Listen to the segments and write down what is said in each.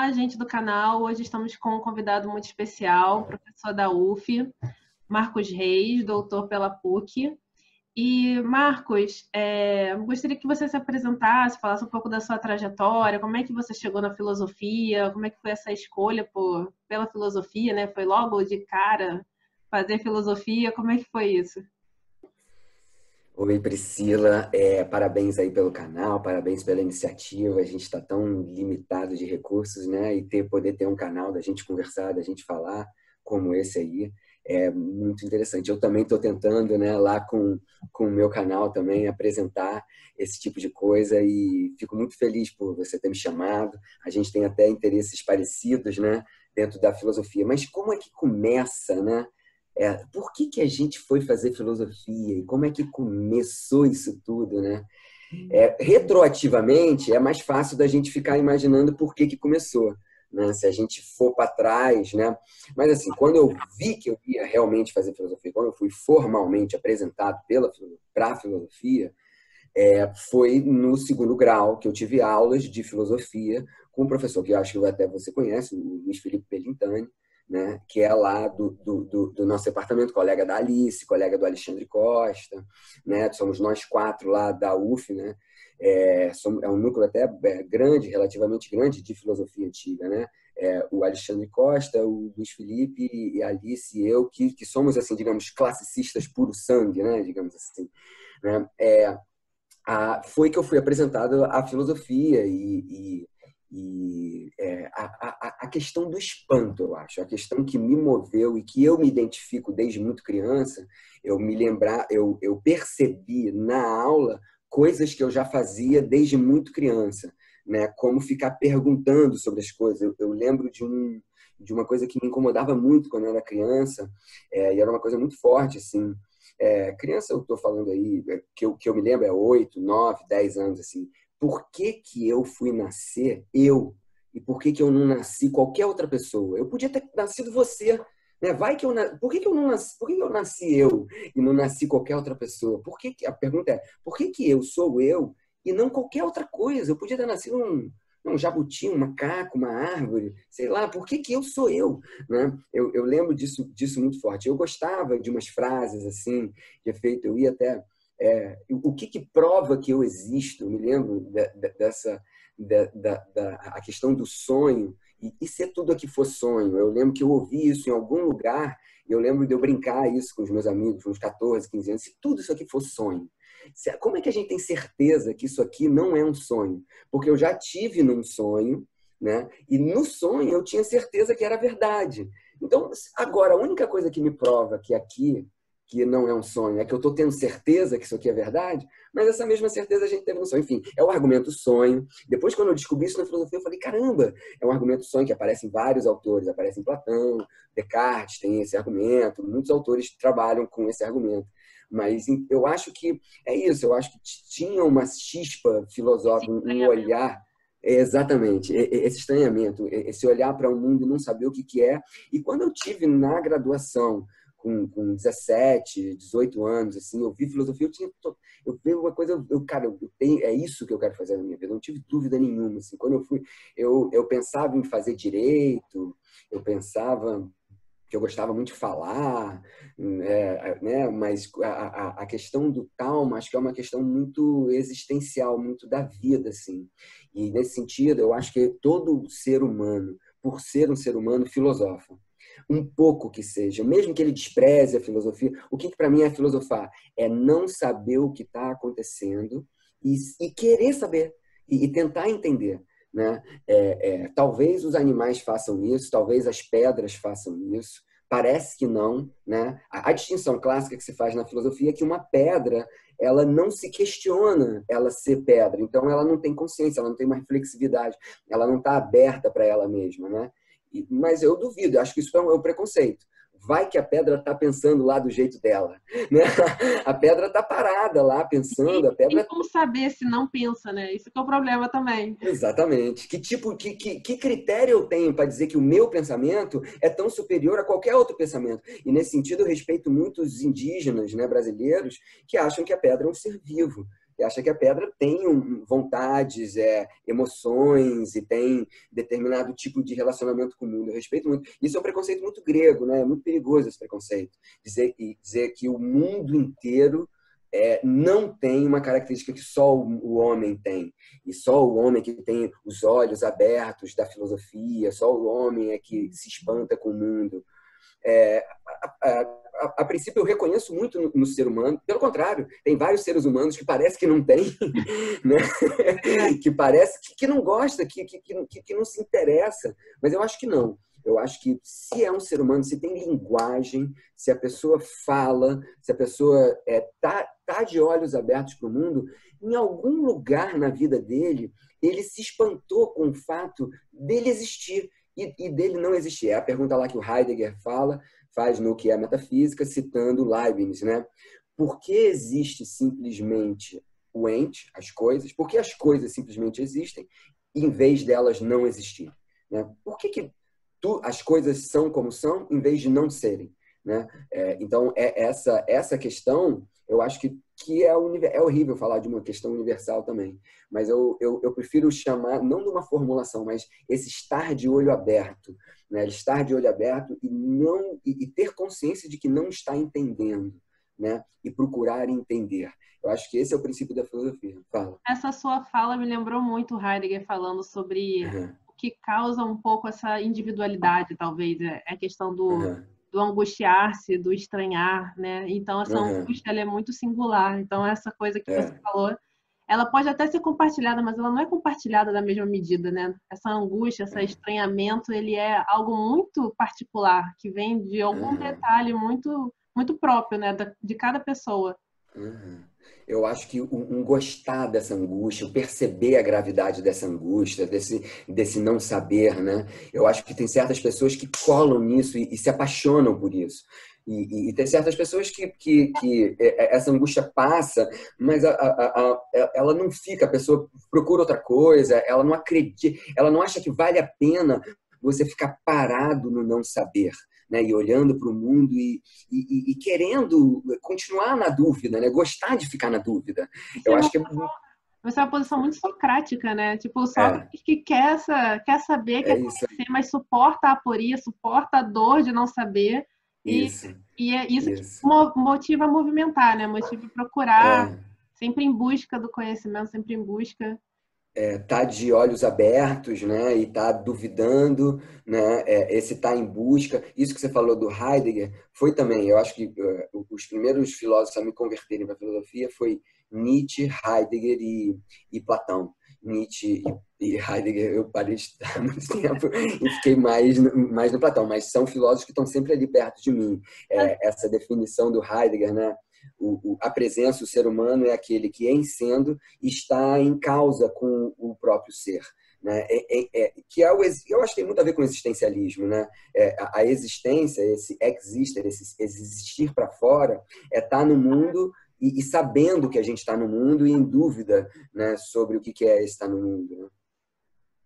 Olá, gente do canal. Hoje estamos com um convidado muito especial, professor da UF, Marcos Reis, doutor pela PUC. E, Marcos, gostaria que você se apresentasse, falasse um pouco da sua trajetória, como é que você chegou na filosofia, como é que foi essa escolha pela filosofia, né? Foi logo de cara fazer filosofia, como é que foi isso? Oi, Priscila. Parabéns aí pelo canal, parabéns pela iniciativa. A gente está tão limitado de recursos, né? E poder ter um canal da gente conversar, da gente falar como esse aí é muito interessante. Eu também estou tentando, né, lá com o meu canal também apresentar esse tipo de coisa e fico muito feliz por você ter me chamado. A gente tem até interesses parecidos, né, dentro da filosofia. Mas como é que começa, né? Por que a gente foi fazer filosofia e como é que começou isso tudo, né? Retroativamente, é mais fácil da gente ficar imaginando por que começou, né? Se a gente for para trás, né? Mas assim, quando eu vi que eu ia realmente fazer filosofia, quando eu fui formalmente apresentado para a filosofia, foi no segundo grau que eu tive aulas de filosofia com um professor que eu acho que até você conhece, o Luiz Felipe Pelintani, né, que é lá do nosso departamento, colega da Alice, colega do Alexandre Costa, né, somos nós quatro lá da UF, né, é um núcleo até grande, relativamente grande, de filosofia antiga, né, o Alexandre Costa, o Luiz Felipe e a Alice e eu, que somos, assim, digamos, classicistas puro sangue, né, digamos assim, né, foi que eu fui apresentado à filosofia a questão do espanto, eu acho, a questão que me moveu e que eu me identifico desde muito criança, eu percebi na aula coisas que eu já fazia desde muito criança, né? Como ficar perguntando sobre as coisas. Eu lembro de uma coisa que me incomodava muito quando eu era criança, e era uma coisa muito forte, assim. Criança, eu estou falando aí, que eu me lembro, 8, 9, 10 anos, assim. Por que eu fui nascer eu? E por que eu não nasci qualquer outra pessoa? Eu podia ter nascido você, né? Por que eu não nasci? Por que eu nasci eu e não nasci qualquer outra pessoa? A pergunta é, por que eu sou eu e não qualquer outra coisa? Eu podia ter nascido um jabuti, um macaco, uma árvore, sei lá, por que eu sou eu? Né? Eu lembro disso muito forte. Eu gostava de umas frases assim, de efeito, eu ia até. O que prova que eu existo? Eu me lembro dessa a questão do sonho. E se tudo aqui for sonho? Eu lembro que eu ouvi isso em algum lugar, e eu lembro de eu brincar isso com os meus amigos, uns 14, 15 anos, se tudo isso aqui for sonho. Como é que a gente tem certeza que isso aqui não é um sonho? Porque eu já tive num sonho, né? E no sonho eu tinha certeza que era verdade. Então, agora, a única coisa que me prova que não é um sonho, é que eu estou tendo certeza que isso aqui é verdade, mas essa mesma certeza a gente teve no sonho. Enfim, é o argumento sonho. Depois, quando eu descobri isso na filosofia, eu falei, caramba, é um argumento sonho que aparece em vários autores, aparece em Platão, Descartes tem esse argumento, muitos autores trabalham com esse argumento. Mas eu acho que é isso, eu acho que tinha uma chispa Esse filosófica, um estranhamento. olhar. Exatamente, esse estranhamento, esse olhar para o mundo e não saber o que é. E quando eu tive na graduação, com 17, 18 anos, assim, eu vi filosofia, eu vi uma coisa, cara, é isso que eu quero fazer na minha vida, eu não tive dúvida nenhuma, assim, quando eu fui, eu pensava em fazer direito, eu pensava que eu gostava muito de falar, né? Mas a questão do calma, acho que é uma questão muito existencial, muito da vida, assim. E nesse sentido, eu acho que todo ser humano, por ser um ser humano, filosofa. Um pouco que seja, mesmo que ele despreze a filosofia, o que para mim é filosofar? É não saber o que está acontecendo e querer saber, e tentar entender. Né? Talvez os animais façam isso, talvez as pedras façam isso, parece que não. Né? A distinção clássica que se faz na filosofia é que uma pedra ela não se questiona ela ser pedra, então ela não tem consciência, ela não tem uma reflexividade, ela não está aberta para ela mesma. Né? Mas eu duvido, acho que isso é um preconceito. Vai que a pedra está pensando lá do jeito dela. Né? A pedra está parada lá pensando, a Tem pedra. como saber se não pensa, né? Isso que é o problema também. Exatamente. Que critério eu tenho para dizer que o meu pensamento é tão superior a qualquer outro pensamento? E nesse sentido eu respeito muitos indígenas, né, brasileiros que acham que a pedra é um ser vivo. e acha que a pedra tem vontades, emoções e tem determinado tipo de relacionamento com o mundo. Eu respeito muito. Isso é um preconceito muito grego, né? É muito perigoso esse preconceito. Dizer que o mundo inteiro não tem uma característica que só o homem tem. E só o homem que tem os olhos abertos da filosofia, só o homem é que se espanta com o mundo. É, a princípio, eu reconheço muito no ser humano. Pelo contrário, tem vários seres humanos que parece que não tem, né? Que parece que não gosta, que não se interessa. Mas eu acho que não. Eu acho que se é um ser humano, se tem linguagem, se a pessoa fala, se a pessoa tá de olhos abertos para o mundo, em algum lugar na vida dele, ele se espantou com o fato dele existir e dele não existir. É a pergunta lá que o Heidegger faz no Que é a Metafísica, citando Leibniz, né? Por que existe simplesmente o ente, as coisas? Por que as coisas simplesmente existem em vez delas não existir? Né? Por que as coisas são como são em vez de não serem? Né? Então, essa questão, eu acho que é horrível falar de uma questão universal também, mas eu prefiro chamar, não de uma formulação, mas esse estar de olho aberto, né? Estar de olho aberto e ter consciência de que não está entendendo, né? E procurar entender. Eu acho que esse é o princípio da filosofia. Fala. Essa sua fala me lembrou muito Heidegger falando sobre o que causa um pouco essa individualidade, talvez, a questão do angustiar-se, do estranhar, né? Então, essa angústia ela é muito singular. Então, essa coisa que você falou, ela pode até ser compartilhada, mas ela não é compartilhada da mesma medida, né? Essa angústia, esse estranhamento, ele é algo muito particular, que vem de algum detalhe muito, muito próprio, né? De cada pessoa. Eu acho que um gostar dessa angústia, o perceber a gravidade dessa angústia, desse não saber, né? Eu acho que tem certas pessoas que colam nisso e se apaixonam por isso. E tem certas pessoas que essa angústia passa, mas ela não fica, a pessoa procura outra coisa, ela não acredita, ela não acha que vale a pena você ficar parado no não saber. Né, e olhando para o mundo e querendo continuar na dúvida, né, gostar de ficar na dúvida. Eu acho que você é uma posição muito socrática, né? Tipo, o Sócrates que quer saber, quer conhecer, mas suporta a aporia, suporta a dor de não saber. Isso. E é isso que motiva a movimentar, né? Motiva a procurar, sempre em busca do conhecimento, sempre em busca. Tá de olhos abertos, né, e tá duvidando, né, esse tá em busca. Isso que você falou do Heidegger foi também, eu acho que os primeiros filósofos a me converterem para a filosofia foi Nietzsche, Heidegger e Platão. Nietzsche e Heidegger eu parei de estudar há muito tempo e fiquei mais no Platão, mas são filósofos que estão sempre ali perto de mim. Essa definição do Heidegger, né? A presença, o ser humano é aquele que, em sendo, está em causa com o próprio ser. Né? Eu acho que tem muito a ver com o existencialismo. Né? A existência, esse exister, esse existir para fora, é estar no mundo e sabendo que a gente está no mundo e em dúvida, né, sobre o que é estar no mundo. Né?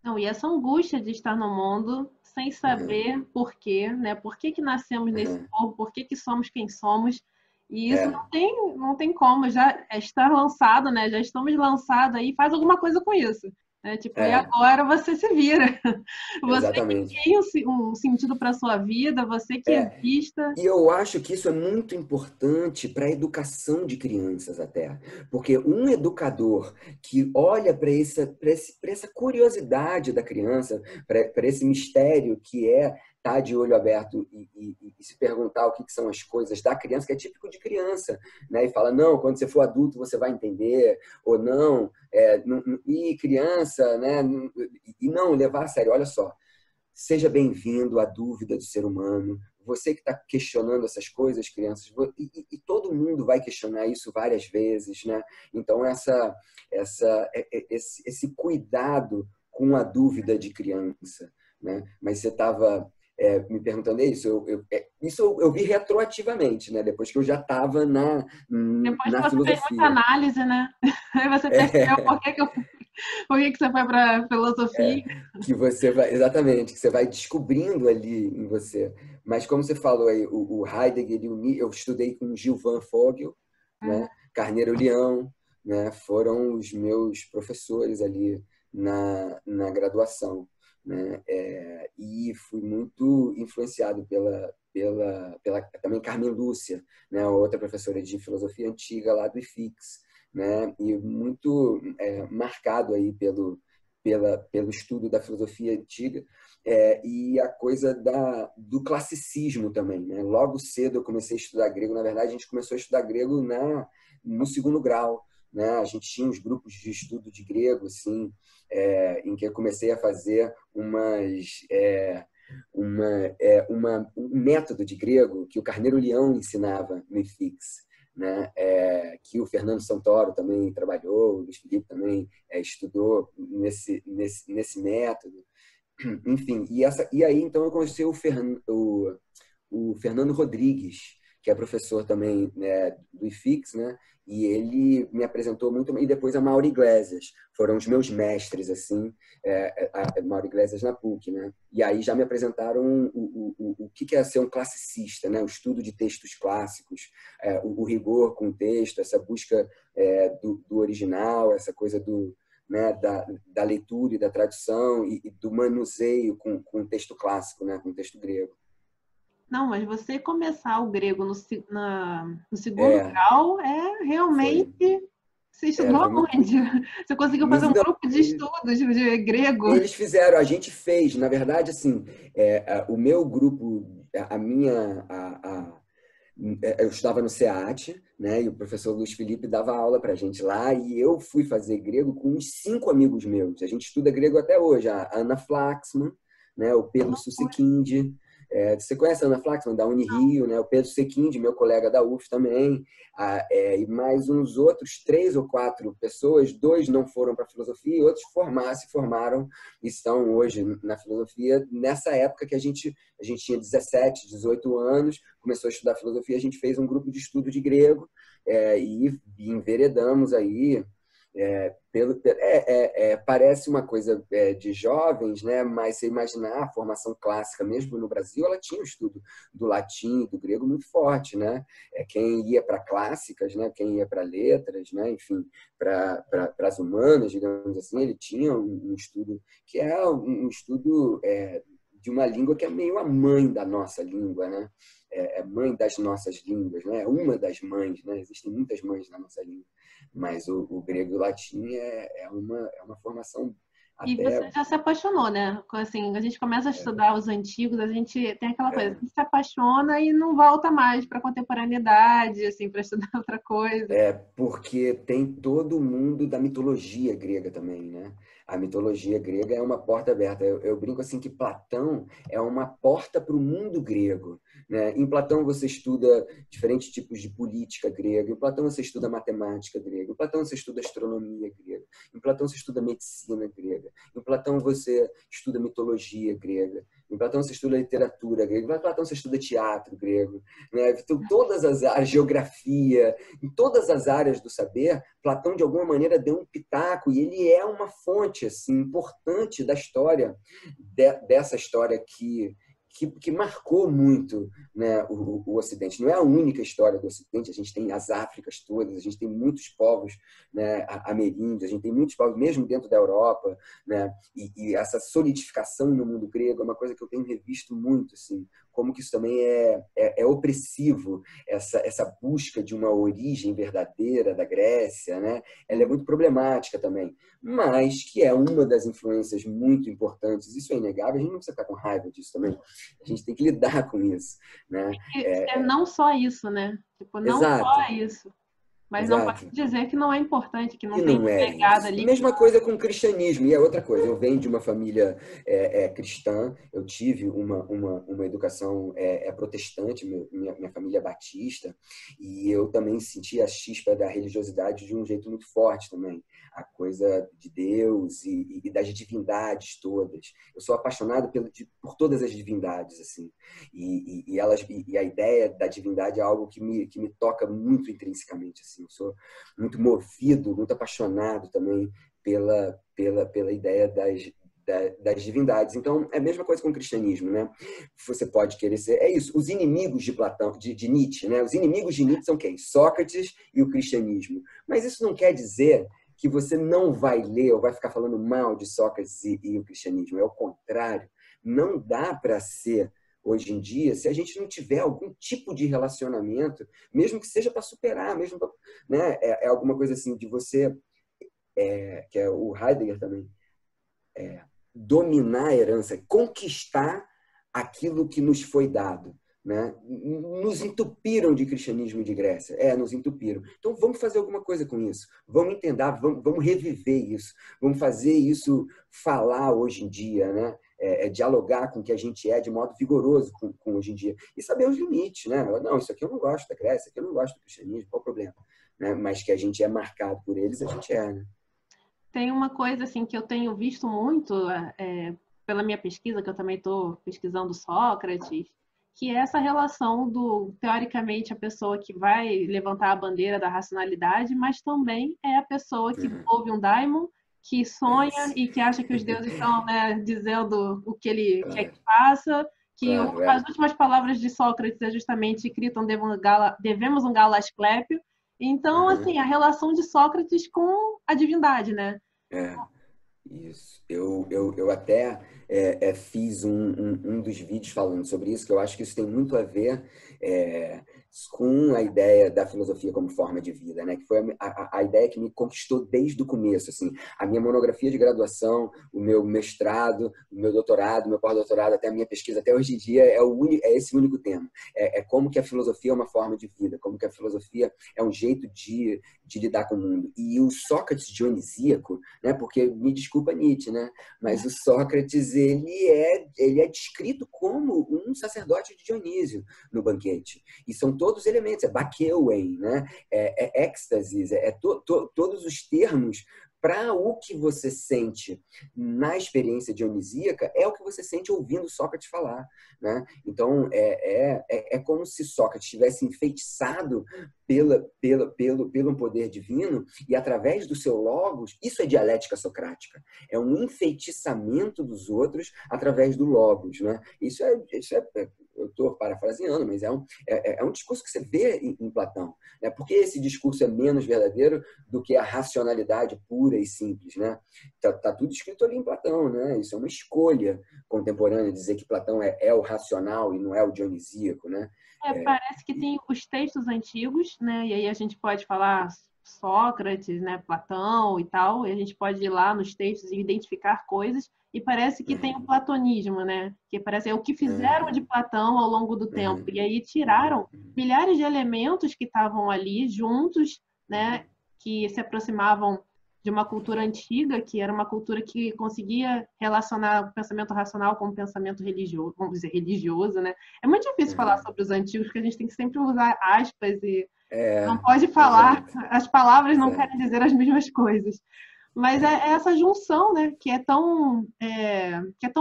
Não, e essa angústia de estar no mundo sem saber por quê, né? Por que nascemos nesse corpo, por que somos quem somos. E isso não tem como, já está lançado, né? Já estamos lançados aí, faz alguma coisa com isso. Né? Tipo, e agora você se vira. Você Exatamente. que tem um sentido para a sua vida, você que exista. E eu acho que isso é muito importante para a educação de crianças até. Porque um educador que olha para essa curiosidade da criança, para esse mistério que é estar de olho aberto e se perguntar o que são as coisas da criança, que é típico de criança, né? E fala, não, quando você for adulto você vai entender, ou não, e criança, né? E não, levar a sério, olha só, seja bem-vindo à dúvida do ser humano, você que está questionando essas coisas, crianças, e todo mundo vai questionar isso várias vezes, né? Então, esse cuidado com a dúvida de criança, né? Mas você estava me perguntando isso, eu vi retroativamente, né? Depois que eu já estava na filosofia. Fez muita análise, né? Aí você percebeu por que você foi para filosofia. Que você vai, exatamente, que você vai descobrindo ali em você. Mas como você falou aí, o Heidegger, eu estudei com Gilvan Fogel, né? Carneiro Leão, né, foram os meus professores ali na graduação, né? E fui muito influenciado pela também Carmen Lúcia, né, outra professora de filosofia antiga lá do IFIX, né? E muito marcado aí pelo estudo da filosofia antiga, e a coisa do classicismo também, né? Logo cedo eu comecei a estudar grego. Na verdade, a gente começou a estudar grego no segundo grau, né? A gente tinha uns grupos de estudo de grego, assim, em que eu comecei a fazer um método de grego que o Carneiro Leão ensinava no IFIX, né? Que o Fernando Santoro também trabalhou, o Luiz Felipe também estudou nesse método. Enfim, e aí então eu conheci o Fernando Rodrigues, que é professor também, né, do IFIX, né? E ele me apresentou muito, e depois a Mauro Iglesias, foram os meus mestres, assim, a Mauro Iglesias na PUC, né? E aí já me apresentaram o que é ser um classicista, né? O estudo de textos clássicos, o rigor com o texto, essa busca do original, essa coisa né, da leitura e da tradução e do manuseio com o texto clássico, né, com o texto grego. Não, mas você começar o grego no segundo É, grau é foi, realmente. Você estudou foi muito. onde? Você conseguiu fazer um Não, grupo de estudos de grego? eles fizeram, a gente fez, na verdade, assim, o meu grupo, a minha, eu estudava no SEAT, né, e o professor Luiz Felipe dava aula para a gente lá, e eu fui fazer grego com uns 5 amigos meus. A gente estuda grego até hoje, a Ana Flaxman, né, o Pedro Susequinde. Você conhece a Ana Flaxman, da Unirio, né, o Pedro Sequinde, meu colega da UF também, e mais uns outros 3 ou 4 pessoas, 2 não foram para a filosofia e outros se formaram e estão hoje na filosofia. Nessa época que a gente tinha 17, 18 anos, começou a estudar filosofia, a gente fez um grupo de estudo de grego, e enveredamos aí. Parece uma coisa de jovens, né? Mas você imaginar a formação clássica, mesmo no Brasil, ela tinha o estudo do latim e do grego muito forte, né? Quem ia para clássicas, né? Quem ia para letras, né? Enfim, para as humanas, digamos assim, ele tinha um estudo que é um estudo de uma língua que é meio a mãe da nossa língua, né? Mãe das nossas línguas, né? Uma das mães, né? Existem muitas mães na nossa língua, mas o grego e o latim é uma formação E até. você já se apaixonou, né? Assim, a gente começa a estudar os antigos, a gente tem aquela coisa, a gente se apaixona e não volta mais para a contemporaneidade, assim, para estudar outra coisa. Porque tem todo o mundo da mitologia grega também, né? A mitologia grega é uma porta aberta. Eu brinco assim que Platão é uma porta para o mundo grego, né? Em Platão você estuda diferentes tipos de política grega, em Platão você estuda matemática grega, em Platão você estuda astronomia grega, em Platão você estuda medicina grega, em Platão você estuda mitologia grega, em Platão você estuda literatura grega, em Platão você estuda teatro grego, né? Então, todas as áreas, geografia, em todas as áreas do saber, Platão, de alguma maneira, deu um pitaco e ele é uma fonte assim, importante da história, dessa história que marcou muito, né, o Ocidente. Não é a única história do Ocidente, a gente tem as Áfricas todas, a gente tem muitos povos, né, ameríndios, a gente tem muitos povos mesmo dentro da Europa, né, e essa solidificação no mundo grego é uma coisa que eu tenho revisto muito, assim, como que isso também é opressivo, essa busca de uma origem verdadeira da Grécia, né, ela é muito problemática também, mas que é uma das influências muito importantes, isso é inegável, a gente não precisa ficar com raiva disso também, a gente tem que lidar com isso, né? É não só isso, né? Tipo, não Exato, só isso. Mas não pode exato. dizer que não é importante, que E não tem não é pegada isso. E ali. mesma coisa com o cristianismo. E é outra coisa. Eu venho de uma família cristã. Eu tive uma educação protestante. Minha família é batista. E eu também senti a chispa da religiosidade de um jeito muito forte também. A coisa de Deus e das divindades todas. Eu sou apaixonado por todas as divindades, assim. E a ideia da divindade é algo que me toca muito intrinsecamente, assim. Eu sou muito movido, muito apaixonado também pela ideia das divindades. Então, é a mesma coisa com o cristianismo, né? Você pode querer ser... É isso, os inimigos de Platão, de Nietzsche, né? Os inimigos de Nietzsche são quem? Sócrates e o cristianismo. Mas isso não quer dizer que você não vai ler ou vai ficar falando mal de Sócrates e o cristianismo. É o contrário. Não dá para ser, hoje em dia, se a gente não tiver algum tipo de relacionamento, mesmo que seja para superar, mesmo pra, né? É alguma coisa assim de você, que é o Heidegger também, dominar a herança, conquistar aquilo que nos foi dado. Né? Nos entupiram de cristianismo e de Grécia. Nos entupiram. Então vamos fazer alguma coisa com isso. Vamos entender, vamos reviver isso. Vamos fazer isso falar hoje em dia, né? Dialogar com o que a gente de modo vigoroso com hoje em dia. E saber os limites, né? Não, isso aqui eu não gosto da Grécia, isso aqui eu não gosto do cristianismo, qual o problema? Né? Mas que a gente é marcado por eles, a gente né? Tem uma coisa assim que eu tenho visto muito pela minha pesquisa, que eu também estou pesquisando Sócrates, que é essa relação do, teoricamente, a pessoa que vai levantar a bandeira da racionalidade, mas também é a pessoa que ouve um daimon, que sonha e que acha que os deuses estão, né, dizendo o que ele quer que faça, que as últimas palavras de Sócrates é justamente Criton devemos um galo Asclépio. Então, assim, a relação de Sócrates com a divindade, né? Isso. Eu até fiz um dos vídeos falando sobre isso, que eu acho que isso tem muito a ver com a ideia da filosofia como forma de vida, né? Que foi a ideia que me conquistou desde o começo. Assim, a minha monografia de graduação, o meu mestrado, o meu doutorado, o meu pós-doutorado, até a minha pesquisa, até hoje em dia, é esse único tema. Como que a filosofia é uma forma de vida, como que a filosofia é um jeito de lidar com o mundo. E o Sócrates dionisíaco, né? Porque, me desculpa Nietzsche, né? Mas o Sócrates, ele é descrito como um sacerdote de Dionísio no banquete. E são todos elementos, Bakeuen, né? Êxtasis, todos os termos para o que você sente na experiência dionisíaca é o que você sente ouvindo Sócrates falar, né? Então, é como se Sócrates tivesse enfeitiçado pelo poder divino e através do seu logos, isso é dialética socrática, é um enfeitiçamento dos outros através do logos, né? Isso é eu estou parafraseando, mas é um discurso que você vê em Platão, né? Porque esse discurso é menos verdadeiro do que a racionalidade pura e simples, né? Tá tudo escrito ali em Platão, né? Isso é uma escolha contemporânea, dizer que Platão é o racional e não é o dionisíaco, né? Parece que tem os textos antigos, né? E aí a gente pode falar Sócrates, né? Platão e tal, e a gente pode ir lá nos textos e identificar coisas, e parece que tem o platonismo, né? Que parece o que fizeram de Platão ao longo do tempo, e aí tiraram milhares de elementos que estavam ali juntos, né? Que se aproximavam de uma cultura antiga, que era uma cultura que conseguia relacionar o pensamento racional com o pensamento religioso, vamos dizer, religioso, né? É muito difícil falar sobre os antigos, porque a gente tem que sempre usar aspas e não pode falar, as palavras não querem dizer as mesmas coisas. Mas é essa junção, né, que é tão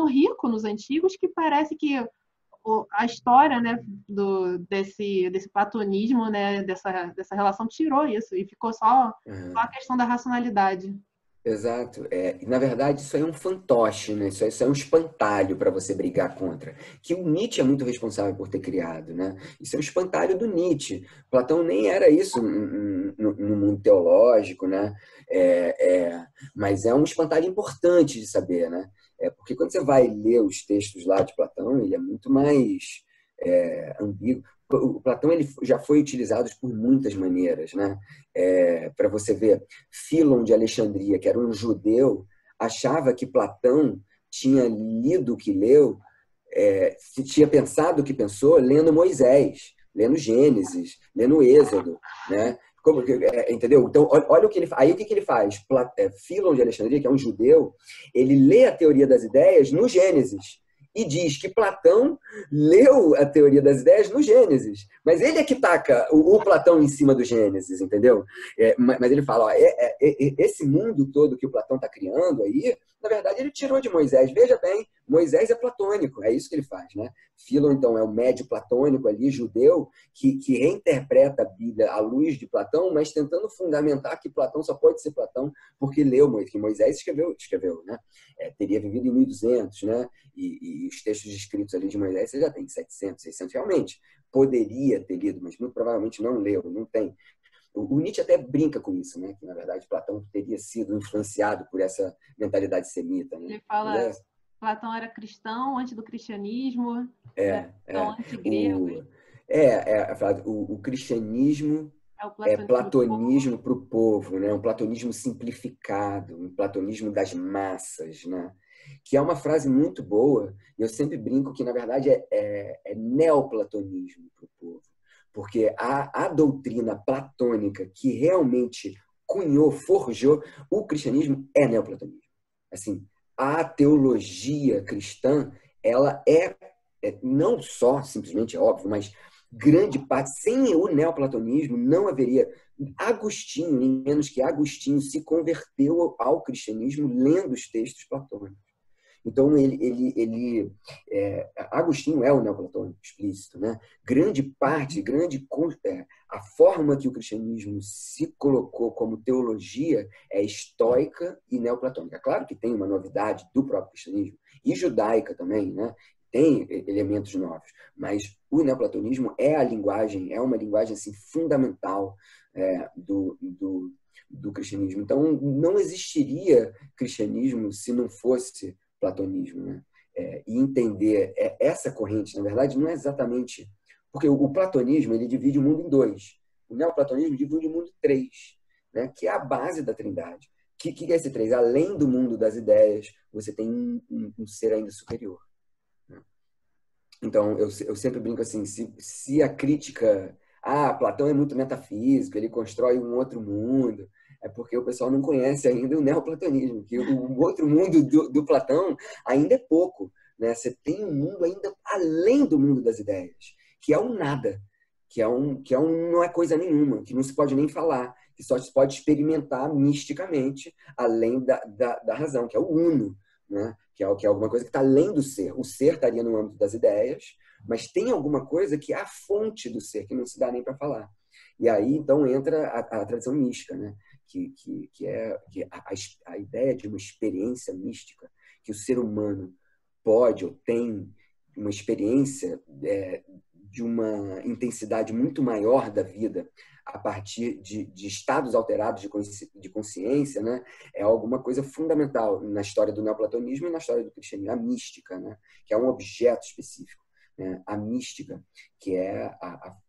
rico nos antigos, que parece que a história, né, desse platonismo, né, dessa relação tirou isso e ficou só a questão da racionalidade. Exato. Na verdade, isso aí é um fantoche, né? Isso é um espantalho para você brigar contra. Que o Nietzsche é muito responsável por ter criado, né? Isso é um espantalho do Nietzsche. Platão nem era isso no mundo teológico, né? Mas é um espantalho importante de saber, né? Porque quando você vai ler os textos lá de Platão, ele é muito mais ambíguo. O Platão ele já foi utilizado por muitas maneiras, né? Para você ver, Fílon de Alexandria, que era um judeu, achava que Platão tinha lido o que leu, tinha pensado o que pensou lendo Moisés, lendo Gênesis, lendo Êxodo, né? Entendeu? Então, olha o que ele faz. Aí o que ele faz? Fílon de Alexandria, que é um judeu, ele lê a teoria das ideias no Gênesis e diz que Platão leu a teoria das ideias no Gênesis. Mas ele é que taca o Platão em cima do Gênesis, entendeu? Mas ele fala, esse mundo todo que o Platão está criando aí, na verdade ele tirou de Moisés. Veja bem, Moisés é platônico, é isso que ele faz, né? Filon, então, é o médio platônico ali, judeu, que reinterpreta a Bíblia à luz de Platão, mas tentando fundamentar que Platão só pode ser Platão porque leu Moisés, que Moisés escreveu, né? Teria vivido em 1200, né? E os textos escritos ali de Moisés você já tem 700, 600, realmente. Poderia ter lido, mas muito provavelmente não leu, não tem. O Nietzsche até brinca com isso, né? Que, na verdade, Platão teria sido influenciado por essa mentalidade semita, né? Ele fala, Platão era cristão antes do cristianismo, cristão antigrego. O cristianismo É é o platonismo para o povo, né? Um platonismo simplificado, um platonismo das massas, né? Que é uma frase muito boa, e eu sempre brinco que, na verdade, é neoplatonismo para o povo. Porque a doutrina platônica que realmente cunhou, forjou o cristianismo é neoplatonismo. Assim, a teologia cristã, ela não só, simplesmente, é óbvio, mas grande parte, sem o neoplatonismo, não haveria. Agostinho, nem menos que Agostinho, se converteu ao cristianismo lendo os textos platônicos. Então, Agostinho é o neoplatônico explícito, né? Grande parte, a forma que o cristianismo se colocou como teologia é estoica e neoplatônica. Claro que tem uma novidade do próprio cristianismo, e judaica também, né? Tem elementos novos, mas o neoplatonismo é uma linguagem assim, fundamental do cristianismo. Então, não existiria cristianismo se não fosse platonismo, né? E entender essa corrente, na verdade, não é exatamente... Porque o platonismo ele divide o mundo em dois. O neoplatonismo divide o mundo em três, né? Que é a base da trindade. O que é esse três? Além do mundo das ideias, você tem um ser ainda superior. Né? Então, eu sempre brinco assim, se a crítica... Platão é muito metafísico, ele constrói um outro mundo... É porque o pessoal não conhece ainda o neoplatonismo, que o outro mundo do Platão ainda é pouco. Né? Você tem um mundo ainda além do mundo das ideias, que é um nada, não é coisa nenhuma, que não se pode nem falar, que só se pode experimentar misticamente, além da razão, que é o uno, né? Que é alguma coisa que está além do ser. O ser estaria no âmbito das ideias, mas tem alguma coisa que é a fonte do ser, que não se dá nem para falar. E aí, então, entra a tradição mística, né? Que é a ideia de uma experiência mística, que o ser humano pode ou tem uma experiência de uma intensidade muito maior da vida a partir de estados alterados de consciência, né? É alguma coisa fundamental na história do neoplatonismo e na história do cristianismo, a mística, né? Que é um objeto específico. Né? A mística, que é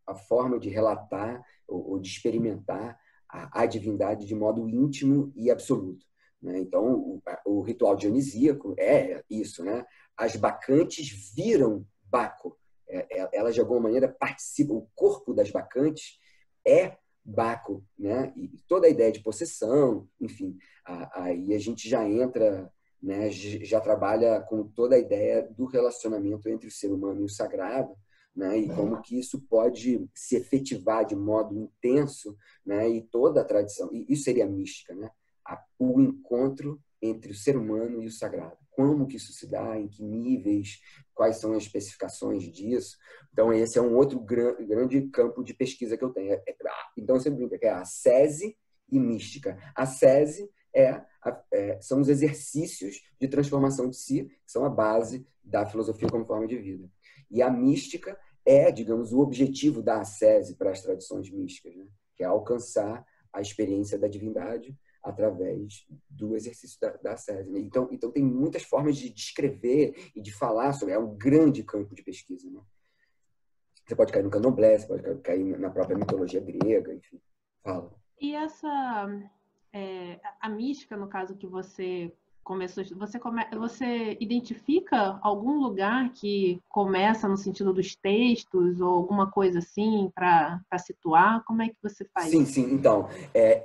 a forma de relatar ou de experimentar a divindade de modo íntimo e absoluto. Né? Então, o ritual dionisíaco é isso. Né? As bacantes viram Baco. Elas, de alguma maneira, participam. O corpo das bacantes é Baco. Né? E toda a ideia de possessão, enfim, aí a gente já entra... Né, já trabalha com toda a ideia do relacionamento entre o ser humano e o sagrado, né, e como que isso pode se efetivar de modo intenso, né, e toda a tradição. E isso seria a mística, né? O encontro entre o ser humano e o sagrado. Como que isso se dá, em que níveis, quais são as especificações disso. Então, esse é um outro grande campo de pesquisa que eu tenho. Então, você brinca que é a ascese e mística. A ascese são os exercícios de transformação de si, que são a base da filosofia como forma de vida. E a mística digamos, o objetivo da ascese para as tradições místicas, né? Que é alcançar a experiência da divindade através do exercício da ascese. Né? Então, tem muitas formas de descrever e de falar sobre. É um grande campo de pesquisa. Né? Você pode cair no candomblé, você pode cair na própria mitologia grega, enfim. Fala. E a mística, no caso que você começou, você identifica algum lugar que começa no sentido dos textos ou alguma coisa assim para situar? Como é que você faz? Sim. Então,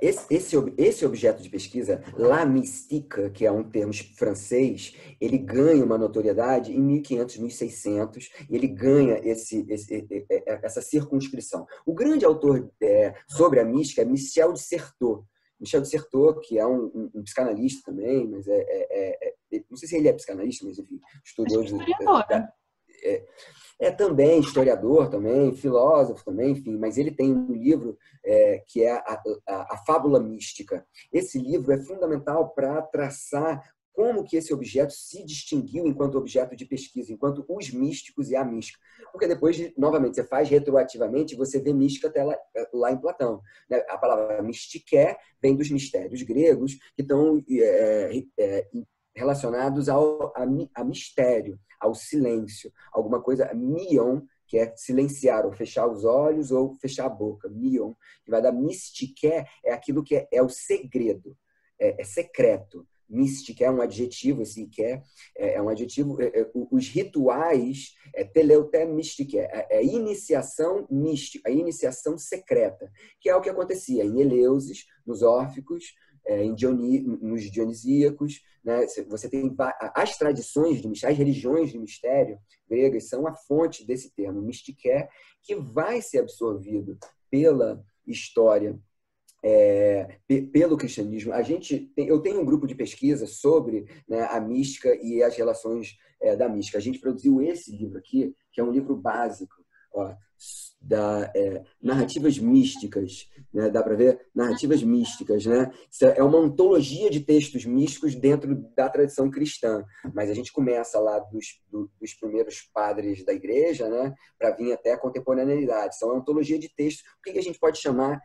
esse objeto de pesquisa, la mystique, que é um termo francês, ele ganha uma notoriedade em 1500, 1600, e ele ganha essa circunscrição. O grande autor sobre a mística é Michel de Certeau. Michel de Certeau, que é um psicanalista também, mas não sei se ele é psicanalista, mas enfim, estudioso. Historiadora. É também historiador, também filósofo, também, enfim. Mas ele tem um livro que é a Fábula Mística. Esse livro é fundamental para traçar como que esse objeto se distinguiu enquanto objeto de pesquisa, enquanto os místicos e a mística. Porque depois, novamente, você faz retroativamente e você vê mística até lá em Platão. A palavra mistiké vem dos mistérios gregos, que estão relacionados a mistério, ao silêncio. Alguma coisa, mion, que é silenciar, ou fechar os olhos, ou fechar a boca. Mion, que vai dar mistiké, é aquilo que é o segredo, é secreto. Mística é um adjetivo, esse que é um adjetivo. Os rituais, teleuté mística, é iniciação mística, a iniciação secreta, que é o que acontecia em Eleusis, nos órficos, nos dionisíacos, né? Você tem as tradições de mistério, as religiões de mistério gregas são a fonte desse termo mistiké, que vai ser absorvido pela história, pelo cristianismo. Eu tenho um grupo de pesquisa sobre, né, a mística e as relações da mística. A gente produziu esse livro aqui, que é um livro básico, ó, narrativas místicas, né? Dá para ver? Narrativas místicas, né? Isso é uma antologia de textos místicos dentro da tradição cristã, mas a gente começa lá dos primeiros padres da igreja, né? Para vir até a contemporaneidade. São uma antologia de textos. O que a gente pode chamar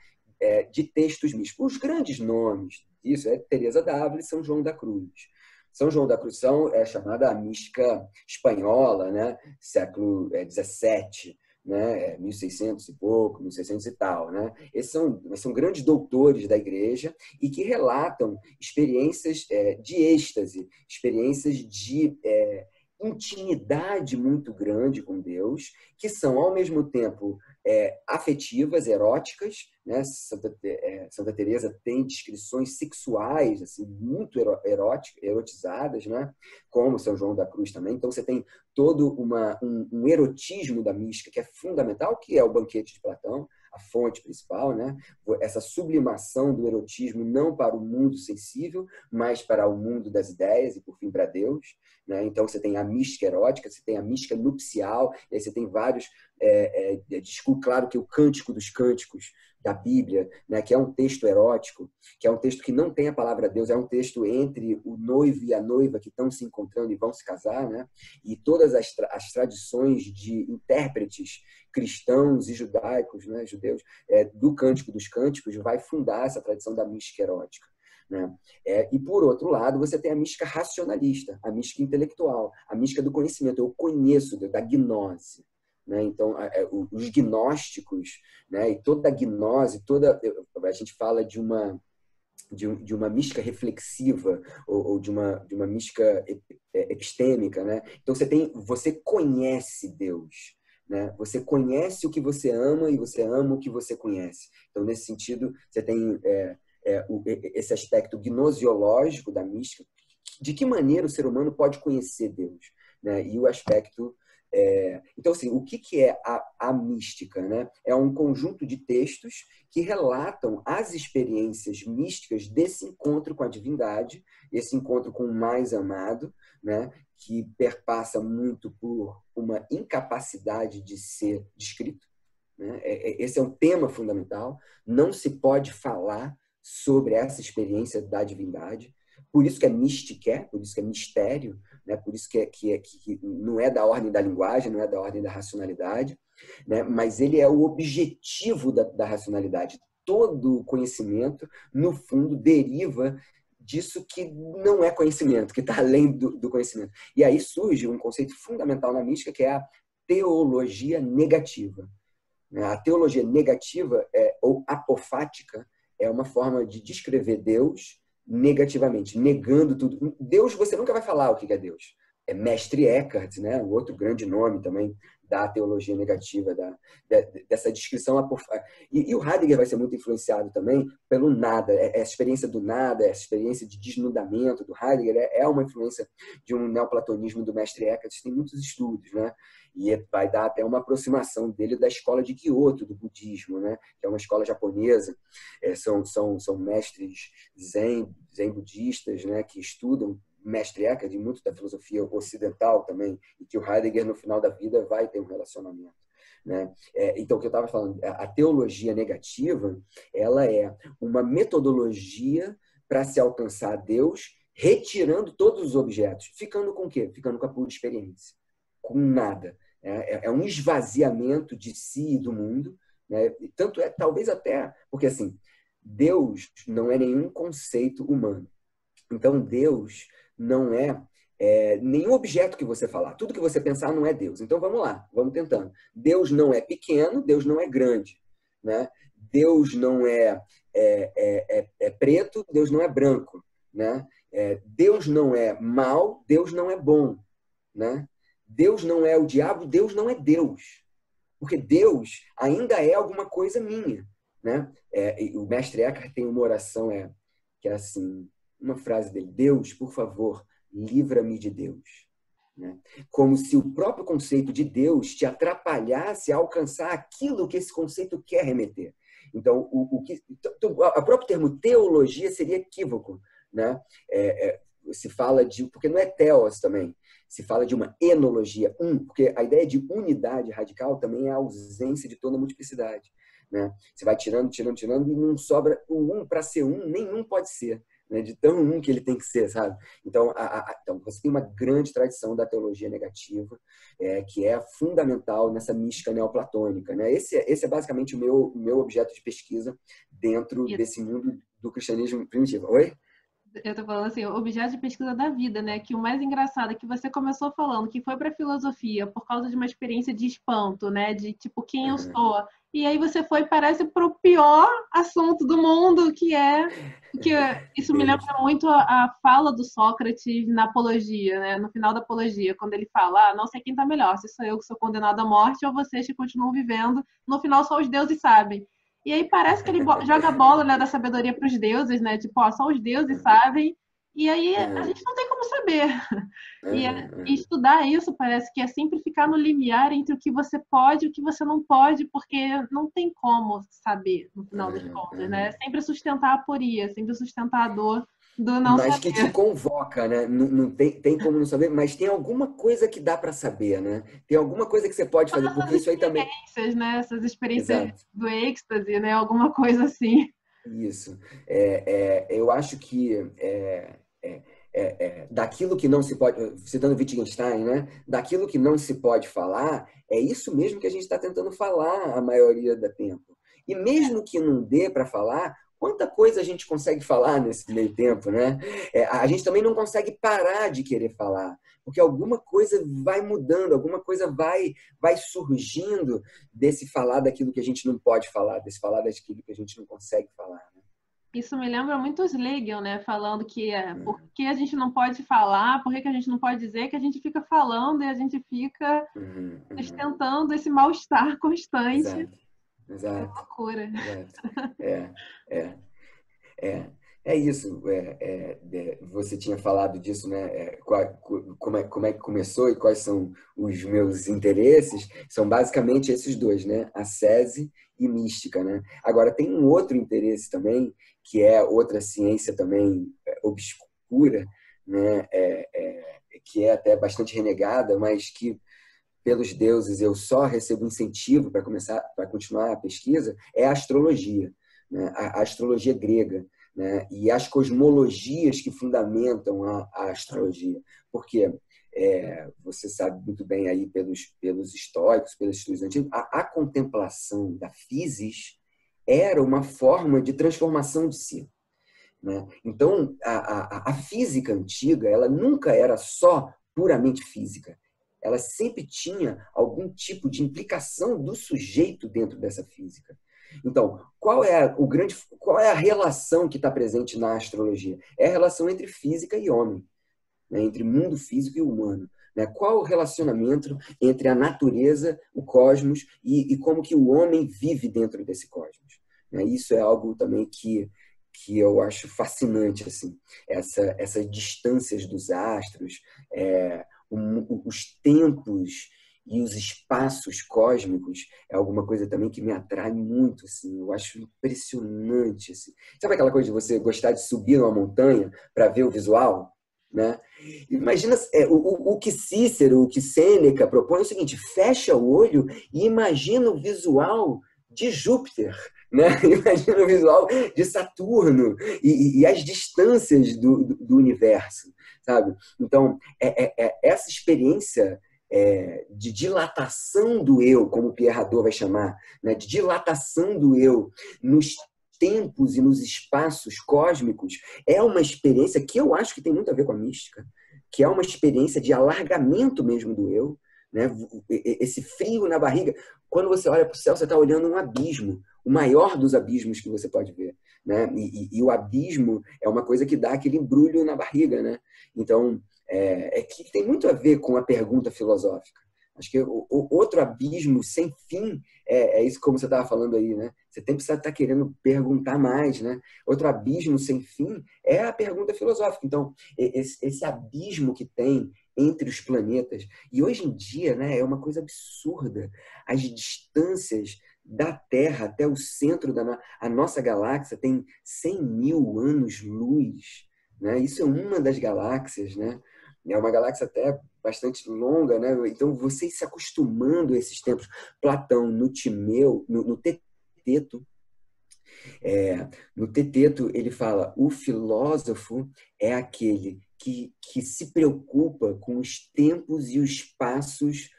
de textos místicos? Os grandes nomes disso é Teresa d'Ávila e São João da Cruz. São João da Cruz é chamada a mística espanhola, né? Século XVII, né? 1600 e pouco, 1600 e tal, né? Esses são grandes doutores da igreja e que relatam experiências de êxtase, experiências de intimidade muito grande com Deus, que são, ao mesmo tempo, afetivas, eróticas, né? Santa Teresa tem descrições sexuais assim, muito erotizadas, né? Como São João da Cruz também. Então, você tem todo um erotismo da mística que é fundamental, que é o Banquete de Platão, a fonte principal, né? Essa sublimação do erotismo não para o mundo sensível, mas para o mundo das ideias e, por fim, para Deus, né? Então, você tem a mística erótica, você tem a mística nupcial, e aí você tem vários... claro que o Cântico dos Cânticos da Bíblia, né, que é um texto erótico, que é um texto que não tem a palavra Deus, é um texto entre o noivo e a noiva que estão se encontrando e vão se casar, né? E todas as tradições de intérpretes cristãos e judaicos, né, judeus, do Cântico dos Cânticos, vai fundar essa tradição da mística erótica. Né? E, por outro lado, você tem a mística racionalista, a mística intelectual, a mística do conhecimento. Eu conheço, da gnose. Né? Então, os gnósticos, né? E toda a gnose, a gente fala de uma mística reflexiva ou de uma mística epistêmica, né? Então, você conhece Deus. Né? Você conhece o que você ama e você ama o que você conhece. Então, nesse sentido, você tem esse aspecto gnosiológico da mística, de que maneira o ser humano pode conhecer Deus, né? E o aspecto... Então, assim, o que é a mística? Né? É um conjunto de textos que relatam as experiências místicas desse encontro com a divindade, esse encontro com o mais amado, né? Que perpassa muito por uma incapacidade de ser descrito. Né? Esse é um tema fundamental. Não se pode falar sobre essa experiência da divindade. Por isso que é mística, por isso que é mistério, né? Por isso que não é da ordem da linguagem, não é da ordem da racionalidade, né? Mas ele é o objetivo da racionalidade. Todo conhecimento, no fundo, deriva disso que não é conhecimento, que está além do conhecimento. E aí surge um conceito fundamental na mística, que é a teologia negativa. A teologia negativa, ou apofática, é uma forma de descrever Deus negativamente, negando tudo. Deus, você nunca vai falar o que é Deus. É Mestre Eckhart, né? Um outro grande nome também da teologia negativa, dessa descrição apofática. E o Heidegger vai ser muito influenciado também pelo nada, essa experiência do nada, essa experiência de desnudamento do Heidegger é uma influência de um neoplatonismo do Mestre Eckhart. Tem muitos estudos, né? E vai dar até uma aproximação dele da escola de Kyoto, do budismo, né? Que é uma escola japonesa. São mestres zen budistas, né? Que estudam mestre Eckhart, e muito da filosofia ocidental também, e que o Heidegger, no final da vida, vai ter um relacionamento. Né? Então, o que eu estava falando, a teologia negativa, ela é uma metodologia para se alcançar Deus, retirando todos os objetos. Ficando com o quê? Ficando com a pura experiência. Com nada. É um esvaziamento de si e do mundo. Né? Tanto é, talvez até, porque assim, Deus não é nenhum conceito humano. Então, Deus não é nenhum objeto que você falar. Tudo que você pensar não é Deus. Então, vamos lá, vamos tentando. Deus não é pequeno, Deus não é grande. Né? Deus não é preto, Deus não é branco. Né? Deus não é mal, Deus não é bom. Né? Deus não é o diabo, Deus não é Deus. Porque Deus ainda é alguma coisa minha. Né? O mestre Eckhart tem uma oração que é assim, uma frase dele: Deus, por favor, livra-me de Deus. Né? Como se o próprio conceito de Deus te atrapalhasse a alcançar aquilo que esse conceito quer remeter. Então, o próprio termo teologia seria equívoco. Né? Se fala de... Porque não é teos também. Se fala de uma enologia, porque a ideia de unidade radical também é a ausência de toda multiplicidade. Né? Você vai tirando e não sobra o para ser nenhum pode ser. Né? De tão que ele tem que ser, sabe? Então, então, você tem uma grande tradição da teologia negativa, que é fundamental nessa mística neoplatônica. Né? Esse é basicamente o meu objeto de pesquisa dentro desse mundo do cristianismo primitivo. Oi? Eu tô falando assim, objeto de pesquisa da vida, né? Que o mais engraçado é que você começou falando que foi para filosofia por causa de uma experiência de espanto, né? De tipo, quem eu sou. E aí você foi, parece, para o pior assunto do mundo, que isso me lembra muito a fala do Sócrates na Apologia, né? No final da Apologia, quando ele fala, não sei quem tá melhor, se sou eu que sou condenado à morte ou vocês que continuam vivendo. No final, só os deuses sabem. E aí parece que ele joga a bola, né, da sabedoria para os deuses, né? Tipo, ó, só os deuses sabem. E aí a gente não tem como saber. E estudar isso parece que é sempre ficar no limiar entre o que você pode e o que você não pode, porque não tem como saber, no final das contas, né? É sempre sustentar a aporia, sempre sustentar a dor do não Mas saber. que te convoca, né? Não tem como não saber, mas tem alguma coisa que dá para saber, né? Tem alguma coisa que você pode fazer, Todas porque essas isso aí também... experiências, né? Essas experiências Exato. do êxtase, né? Alguma coisa assim. Isso. Eu acho que daquilo que não se pode, citando Wittgenstein, né? Daquilo que não se pode falar, é isso mesmo que a gente está tentando falar a maioria do tempo. E mesmo que não dê para falar, quanta coisa a gente consegue falar nesse meio tempo, né? A gente também não consegue parar de querer falar, porque alguma coisa vai mudando, alguma coisa vai surgindo desse falar daquilo que a gente não pode falar, desse falar daquilo que a gente não consegue falar. Né? Isso me lembra muito os Hegel, né? Falando que por que a gente não pode falar, por que a gente não pode dizer, que a gente fica falando e a gente fica sustentando esse mal-estar constante. Exato. É loucura. Exato. É isso. Você tinha falado disso, né? Como é que começou e quais são os meus interesses? São basicamente esses dois, né? Ascese e mística, né? Agora, tem um outro interesse também, que é outra ciência também obscura, né? Que é até bastante renegada, mas que, pelos deuses, eu só recebo incentivo para continuar a pesquisa, é a astrologia, né? A astrologia grega. Né? E as cosmologias que fundamentam a astrologia. Porque você sabe muito bem aí pelos estoicos, pelos estudos antigos, a contemplação da physis era uma forma de transformação de si. Né? Então, a física antiga, ela nunca era só puramente física. Ela sempre tinha algum tipo de implicação do sujeito dentro dessa física. Então, qual é a relação que está presente na astrologia? É a relação entre física e homem, né? Entre mundo físico e humano. Né? Qual o relacionamento entre a natureza, o cosmos e como que o homem vive dentro desse cosmos? Né? Isso é algo também que eu acho fascinante, assim, essas distâncias dos astros, os tempos e os espaços cósmicos é alguma coisa também que me atrai muito, assim, eu acho impressionante, assim. Sabe aquela coisa de você gostar de subir numa montanha para ver o visual, né? Imagina o que Cícero, o que Sêneca propõe é o seguinte: fecha o olho e imagina o visual de Júpiter, né? Imagina o visual de Saturno e as distâncias do universo, sabe? Então, essa experiência de dilatação do eu, como o Pierre Hadot vai chamar, né? De dilatação do eu nos tempos e nos espaços cósmicos, é uma experiência que eu acho que tem muito a ver com a mística, que é uma experiência de alargamento mesmo do eu, né? Esse frio na barriga. Quando você olha para o céu, você está olhando um abismo, o maior dos abismos que você pode ver, né? E o abismo é uma coisa que dá aquele embrulho na barriga, né? Então, que tem muito a ver com a pergunta filosófica. Acho que o outro abismo sem fim isso como você estava falando aí, né? Você sempre está querendo perguntar mais, né? Outro abismo sem fim é a pergunta filosófica. Então, esse abismo que tem entre os planetas, e hoje em dia, né, é uma coisa absurda. As distâncias da Terra até o centro a nossa galáxia tem 100 mil anos-luz, né? Isso é uma das galáxias, né? É uma galáxia até bastante longa, né? Então, vocês se acostumando a esses tempos. Platão, no Timeu, no Teteto, no Teteto, ele fala: o filósofo é aquele que se preocupa com os tempos e os espaços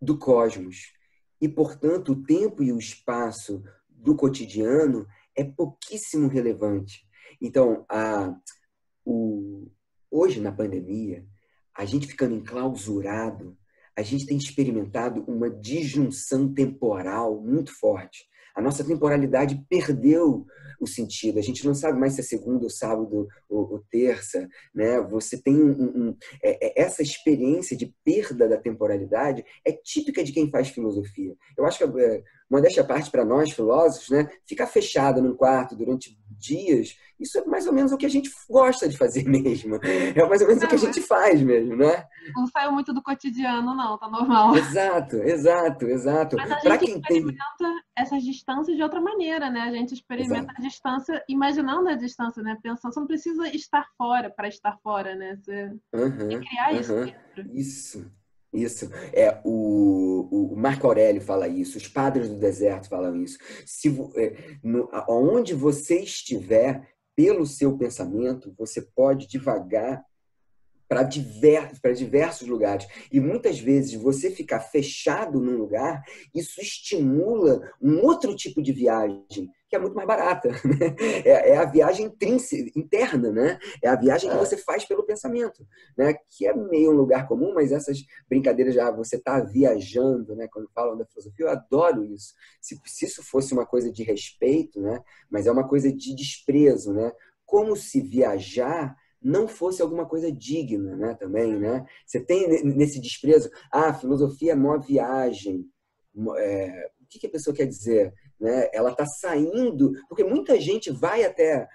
do cosmos. E, portanto, o tempo e o espaço do cotidiano é pouquíssimo relevante. Então, hoje, na pandemia, a gente ficando enclausurado, a gente tem experimentado uma disjunção temporal muito forte. A nossa temporalidade perdeu o sentido. A gente não sabe mais se é segunda, ou sábado, ou terça, né? Você tem essa experiência de perda da temporalidade é típica de quem faz filosofia. Eu acho que, modéstia à parte, para nós, filósofos, né? Ficar fechado num quarto durante dias, isso é mais ou menos o que a gente gosta de fazer mesmo. É mais ou menos o que a gente faz mesmo, né? Não saiu muito do cotidiano, não, tá normal. Exato, exato, exato. Mas a Para gente quem tem... experimenta essas distâncias de outra maneira, né? A gente experimenta Exato. a distância, imaginando a distância, né? Pensando, você não precisa estar fora para estar fora, né? Você tem que criar isso dentro. Isso. O Marco Aurélio fala isso, os padres do deserto falam isso. Onde você estiver, pelo seu pensamento, você pode divagar para diversos lugares. E muitas vezes você ficar fechado num lugar, isso estimula um outro tipo de viagem, que é muito mais barata. Né? É a viagem interna, né? É a viagem que você faz pelo pensamento, né? Que é meio um lugar comum, mas essas brincadeiras já você está viajando, né? Quando falam da filosofia, eu adoro isso. Se isso fosse uma coisa de respeito, né? Mas é uma coisa de desprezo, né? Como se viajar não fosse alguma coisa digna, né, também, né? Você tem nesse desprezo, a filosofia é mó viagem. O que a pessoa quer dizer? Né? Ela está saindo, porque muita gente vai até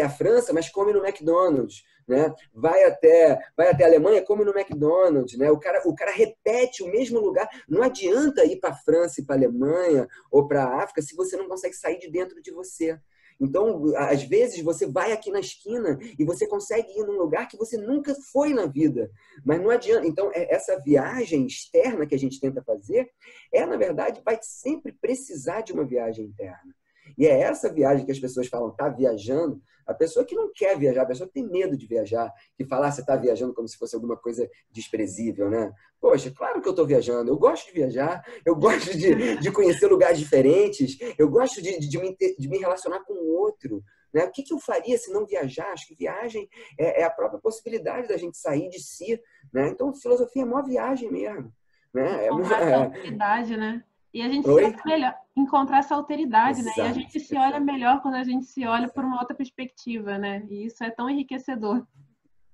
a França, mas come no McDonald's, né? Vai até a Alemanha, come no McDonald's, né? O cara repete o mesmo lugar. Não adianta ir para a França e para a Alemanha ou para a África se você não consegue sair de dentro de você. Então, às vezes, você vai aqui na esquina e você consegue ir num lugar que você nunca foi na vida. Mas não adianta. Então, essa viagem externa que a gente tenta fazer, na verdade, vai sempre precisar de uma viagem interna. E é essa viagem que as pessoas falam, tá viajando. A pessoa que não quer viajar, a pessoa que tem medo de viajar, que fala, você está viajando como se fosse alguma coisa desprezível, né? Poxa, claro que eu estou viajando, eu gosto de viajar, eu gosto de conhecer lugares diferentes, eu gosto de me relacionar com o outro. Né? O que eu faria se não viajar? Acho que viagem é a própria possibilidade da gente sair de si. Né? Então, filosofia é uma viagem mesmo. Né? Encontrar essa alteridade, né? E a gente se Oi? olha melhor, encontrar essa alteridade, Exato, né? E a gente se olha melhor quando a gente se olha por uma outra perspectiva, né? E isso é tão enriquecedor.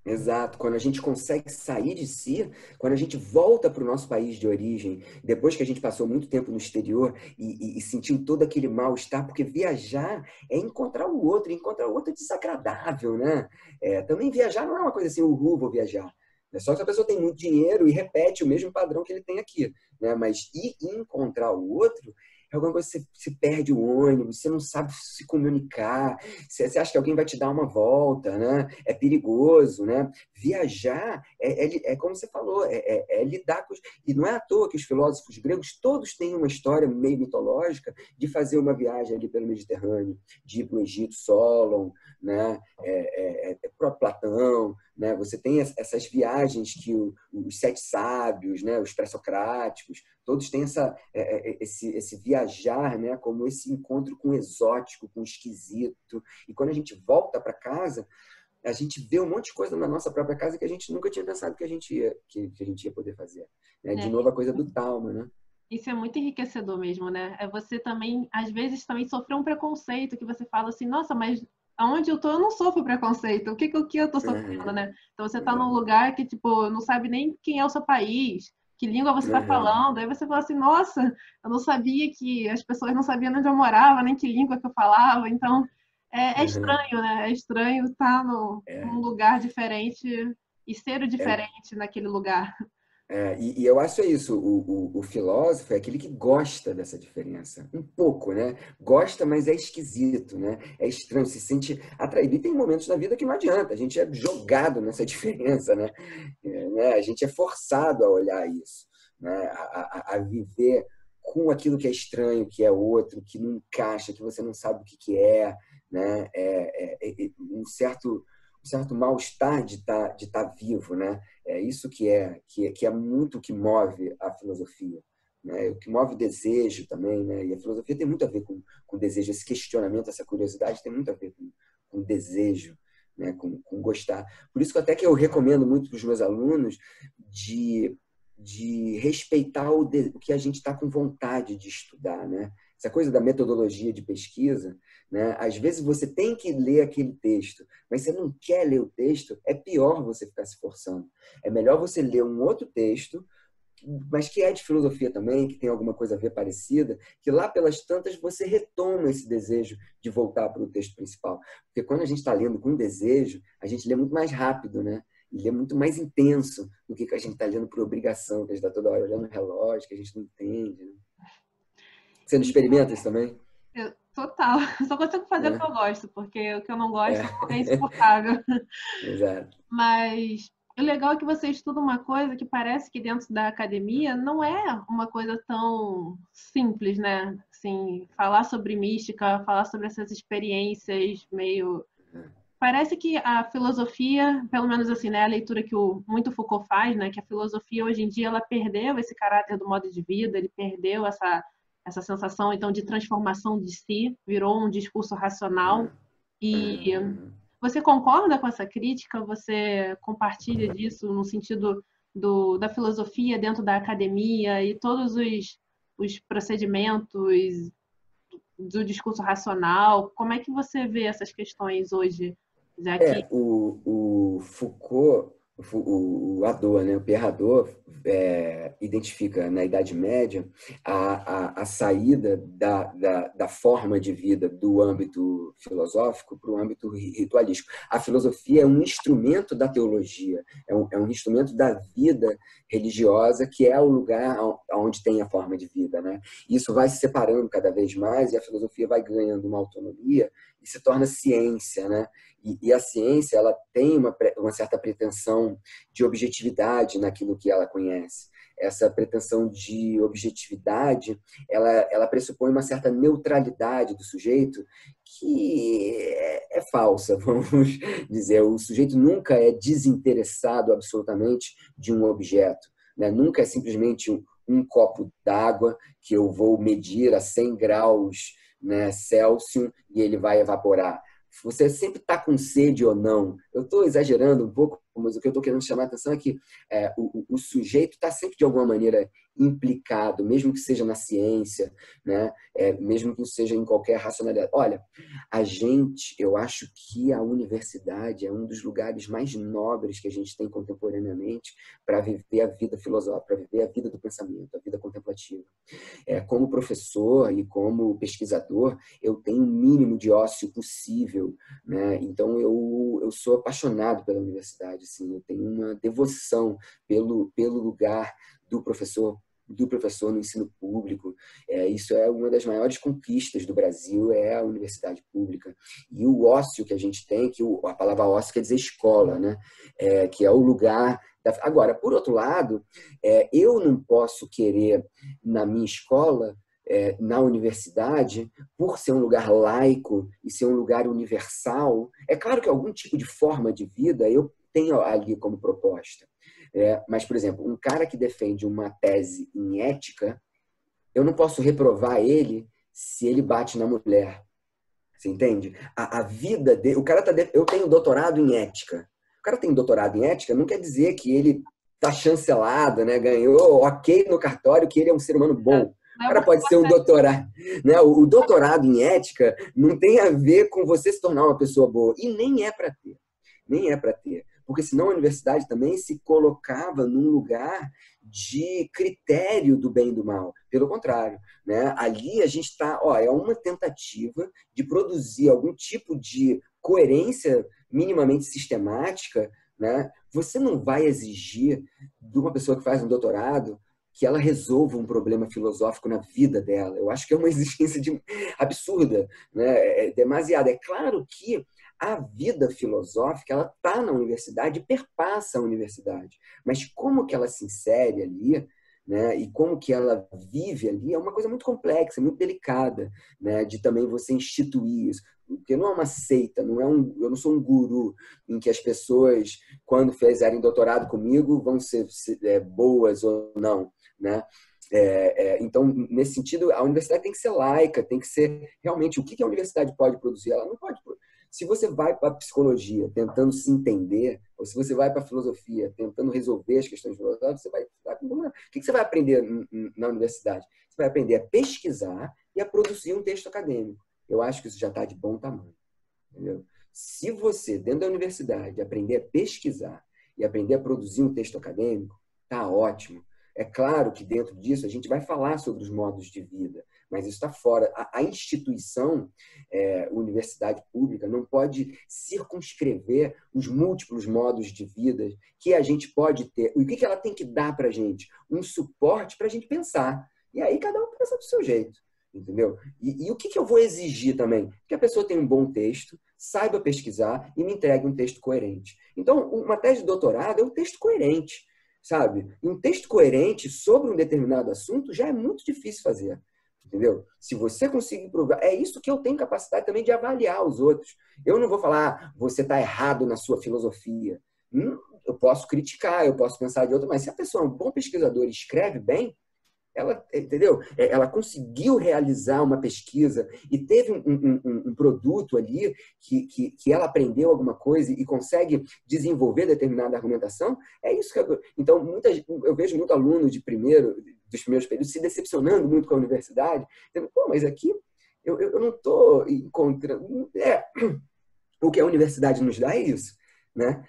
Exato. Quando a gente consegue sair de si, quando a gente volta para o nosso país de origem, depois que a gente passou muito tempo no exterior e sentiu todo aquele mal-estar, porque viajar é encontrar o outro, e encontrar o outro é desagradável, né? Também viajar não é uma coisa assim, vou viajar. É só que a pessoa tem muito dinheiro e repete o mesmo padrão que ele tem aqui, né? Mas ir encontrar o outro é alguma coisa que você se perde o ônibus, você não sabe se comunicar, você acha que alguém vai te dar uma volta, né? É perigoso, né? Viajar é como você falou, é lidar com e não é à toa que os filósofos gregos todos têm uma história meio mitológica de fazer uma viagem ali pelo Mediterrâneo, de ir para o Egito, Solon, né? Próprio Platão, né? Você tem essas viagens que os sete sábios, né? Os pré-socráticos, todos têm esse viajar, né? Como esse encontro com o exótico, com o esquisito. E quando a gente volta para casa, a gente vê um monte de coisa na nossa própria casa que a gente nunca tinha pensado que a gente ia poder fazer. Né? De novo, a coisa do Talma, né? Isso é muito enriquecedor mesmo, né? É você também, às vezes, também sofrer um preconceito que você fala assim, nossa, mas aonde eu tô, eu não sofro preconceito. O que eu tô sofrendo, Uhum. né? Então você tá num lugar que, tipo, não sabe nem quem é o seu país, que língua você tá Uhum. falando. Aí você fala assim, nossa, eu não sabia que as pessoas não sabiam onde eu morava, nem que língua que eu falava. Então, é Uhum. estranho, né? É estranho estar num lugar diferente e ser o É, diferente naquele lugar. e eu acho isso, o filósofo é aquele que gosta dessa diferença, um pouco, né? Gosta, mas é esquisito, né? É estranho, se sente atraído. E tem momentos na vida que não adianta, a gente é jogado nessa diferença, né? Né? A gente é forçado a olhar isso, né? A viver com aquilo que é estranho, que é outro, que não encaixa, que você não sabe o que é, né? Um certo mal-estar de tá vivo, né? É isso que é muito o que move a filosofia, né? O que move o desejo também, né? E a filosofia tem muito a ver com desejo, esse questionamento, essa curiosidade tem muito a ver com desejo, né? Com gostar. Por isso que até que eu recomendo muito para os meus alunos de respeitar o que a gente está com vontade de estudar, né? Essa coisa da metodologia de pesquisa, né? Às vezes você tem que ler aquele texto, mas você não quer ler o texto, é pior você ficar se forçando. É melhor você ler um outro texto, mas que é de filosofia também, que tem alguma coisa a ver parecida, que lá pelas tantas você retoma esse desejo de voltar para o texto principal. Porque quando a gente está lendo com desejo, a gente lê muito mais rápido, né? E lê muito mais intenso do que a gente está lendo por obrigação, que a gente está toda hora olhando o relógio, que a gente não entende. Né? Você não experimenta isso também? Total. Só consigo fazer o que É, eu gosto, porque o que eu não gosto é. é insuportável. Exato. Mas o legal é que você estuda uma coisa que parece que dentro da academia não é uma coisa tão simples, né? Assim, falar sobre mística, falar sobre essas experiências meio. Parece que a filosofia, pelo menos assim, né, a leitura que muito Foucault faz, né, que a filosofia hoje em dia ela perdeu esse caráter do modo de vida, ele perdeu essa sensação então de transformação de si, virou um discurso racional. Uhum, E uhum, uhum. você concorda com essa crítica? Você compartilha disso no sentido da filosofia dentro da academia e todos os procedimentos do discurso racional? Como é que você vê essas questões hoje, já que O Foucault, o Hadot, né, o Pierre Hadot, identifica na Idade Média a saída da forma de vida do âmbito filosófico para o âmbito ritualístico. A filosofia é um instrumento da teologia, é um instrumento da vida religiosa, que é o lugar onde tem a forma de vida. Né? Isso vai se separando cada vez mais e a filosofia vai ganhando uma autonomia e se torna ciência, né? E a ciência ela tem uma certa pretensão de objetividade naquilo que ela conhece. Essa pretensão de objetividade, ela pressupõe uma certa neutralidade do sujeito que é falsa, vamos dizer. O sujeito nunca é desinteressado absolutamente de um objeto, né? Nunca é simplesmente um copo d'água que eu vou medir a 100 graus, né, Celsius, e ele vai evaporar. Você sempre está com sede ou não. Eu estou exagerando um pouco, mas o que eu estou querendo chamar a atenção é que o sujeito está sempre, de alguma maneira, implicado, mesmo que seja na ciência, né? Mesmo que seja em qualquer racionalidade. Olha, eu acho que a universidade é um dos lugares mais nobres que a gente tem contemporaneamente para viver a vida filosófica, para viver a vida do pensamento, a vida contemplativa. Como professor e como pesquisador, eu tenho o mínimo de ócio possível, né? Então, eu sou apaixonado pela universidade, assim, eu tenho uma devoção pelo lugar do professor do professor no ensino público. Isso é uma das maiores conquistas do Brasil, é a universidade pública. E o ócio que a gente tem, que a palavra ócio quer dizer escola, né? Que é o lugar... Agora, por outro lado, eu não posso querer, na minha escola, na universidade, por ser um lugar laico e ser um lugar universal, é claro que algum tipo de forma de vida eu tenho ali como proposta. Mas, por exemplo, um cara que defende uma tese em ética, eu não posso reprovar ele se ele bate na mulher. Você entende? A vida dele... O cara eu tenho doutorado em ética. O cara tem doutorado em ética não quer dizer que ele está chancelado, né? Ganhou ok no cartório, que ele é um ser humano bom. O cara pode ser um doutorado. Né? O doutorado em ética não tem a ver com você se tornar uma pessoa boa. E nem é para ter. Nem é para ter. Porque senão a universidade também se colocava num lugar de critério do bem e do mal. Pelo contrário, né? Ali a gente está... É uma tentativa de produzir algum tipo de coerência minimamente sistemática. Né? Você não vai exigir de uma pessoa que faz um doutorado que ela resolva um problema filosófico na vida dela. Eu acho que é uma exigência absurda, né? Demasiado. É claro que a vida filosófica ela está na universidade e perpassa a universidade. Mas como que ela se insere ali, né? E como que ela vive ali é uma coisa muito complexa, muito delicada, né? De também você instituir isso. Porque não é uma seita, eu não sou um guru em que as pessoas, quando fizerem doutorado comigo, vão ser boas ou não, né? Então, nesse sentido, a universidade tem que ser laica, tem que ser realmente o que a universidade pode produzir. Ela não pode. Se você vai para a psicologia tentando se entender, ou se você vai para a filosofia tentando resolver as questões filosóficas, você vai... O que você vai aprender na universidade? Você vai aprender a pesquisar e a produzir um texto acadêmico. Eu acho que isso já está de bom tamanho. Entendeu? Se você, dentro da universidade, aprender a pesquisar e aprender a produzir um texto acadêmico, está ótimo. É claro que dentro disso a gente vai falar sobre os modos de vida, mas isso está fora. A instituição, universidade pública, não pode circunscrever os múltiplos modos de vida que a gente pode ter. O que ela tem que dar para a gente? Um suporte para a gente pensar. E aí cada um pensa do seu jeito. Entendeu? E o que eu vou exigir também? Que a pessoa tenha um bom texto, saiba pesquisar e me entregue um texto coerente. Então, uma tese de doutorado é um texto coerente, sabe? E um texto coerente sobre um determinado assunto já é muito difícil fazer. Entendeu? Se você conseguir provar, é isso que eu tenho capacidade também de avaliar os outros. Eu não vou falar, você está errado na sua filosofia. Eu posso criticar, eu posso pensar de outra, mas se a pessoa é um bom pesquisador e escreve bem, ela, entendeu? Ela conseguiu realizar uma pesquisa e teve um produto ali que ela aprendeu alguma coisa e consegue desenvolver determinada argumentação. É isso que então eu vejo muito aluno dos primeiros períodos se decepcionando muito com a universidade, dizendo, pô, mas aqui eu não estou encontrando... O que a universidade nos dá é isso, né?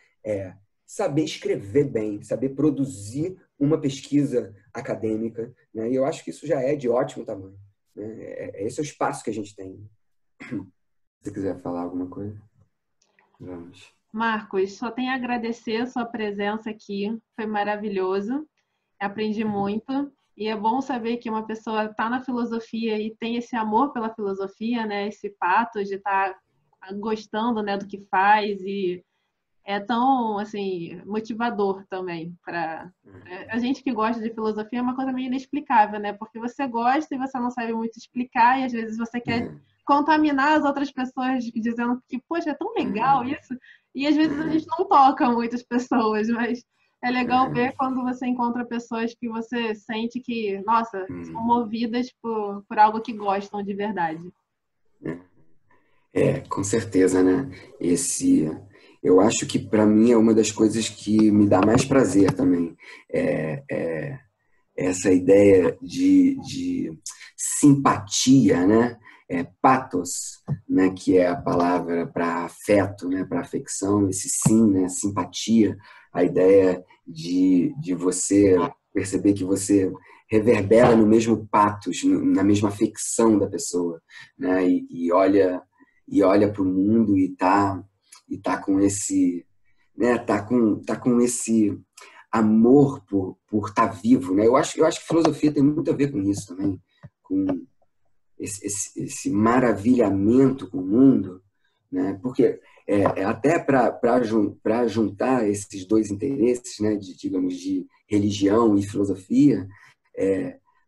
Saber escrever bem, saber produzir uma pesquisa acadêmica, né? E eu acho que isso já é de ótimo tamanho, né? Esse é o espaço que a gente tem. Se você quiser falar alguma coisa, vamos. Marcos, só tenho a agradecer a sua presença aqui, foi maravilhoso, aprendi muito, e é bom saber que uma pessoa está na filosofia e tem esse amor pela filosofia, né? Esse pato de estar gostando, né, do que faz, e é tão assim motivador também para a gente que gosta de filosofia. É uma coisa meio inexplicável, né? Porque você gosta e você não sabe muito explicar, e às vezes você quer contaminar as outras pessoas dizendo que, poxa, é tão legal isso, e às vezes a gente não toca muitas pessoas, mas é legal ver quando você encontra pessoas que você sente que, nossa, são movidas por algo que gostam de verdade. Com certeza, né? Eu acho que para mim é uma das coisas que me dá mais prazer também. Essa ideia de simpatia, né? Pathos, né? Que é a palavra para afeto, né? Para afecção, esse sim, né? Simpatia, a ideia de você perceber que você reverbera no mesmo pathos, na mesma afecção da pessoa, né? E olha para o mundo e tá com esse, né? Tá com esse amor por estar vivo, né? Eu acho que filosofia tem muito a ver com isso também, com esse maravilhamento com o mundo, né? Porque até para juntar esses dois interesses, né, digamos, de religião e filosofia,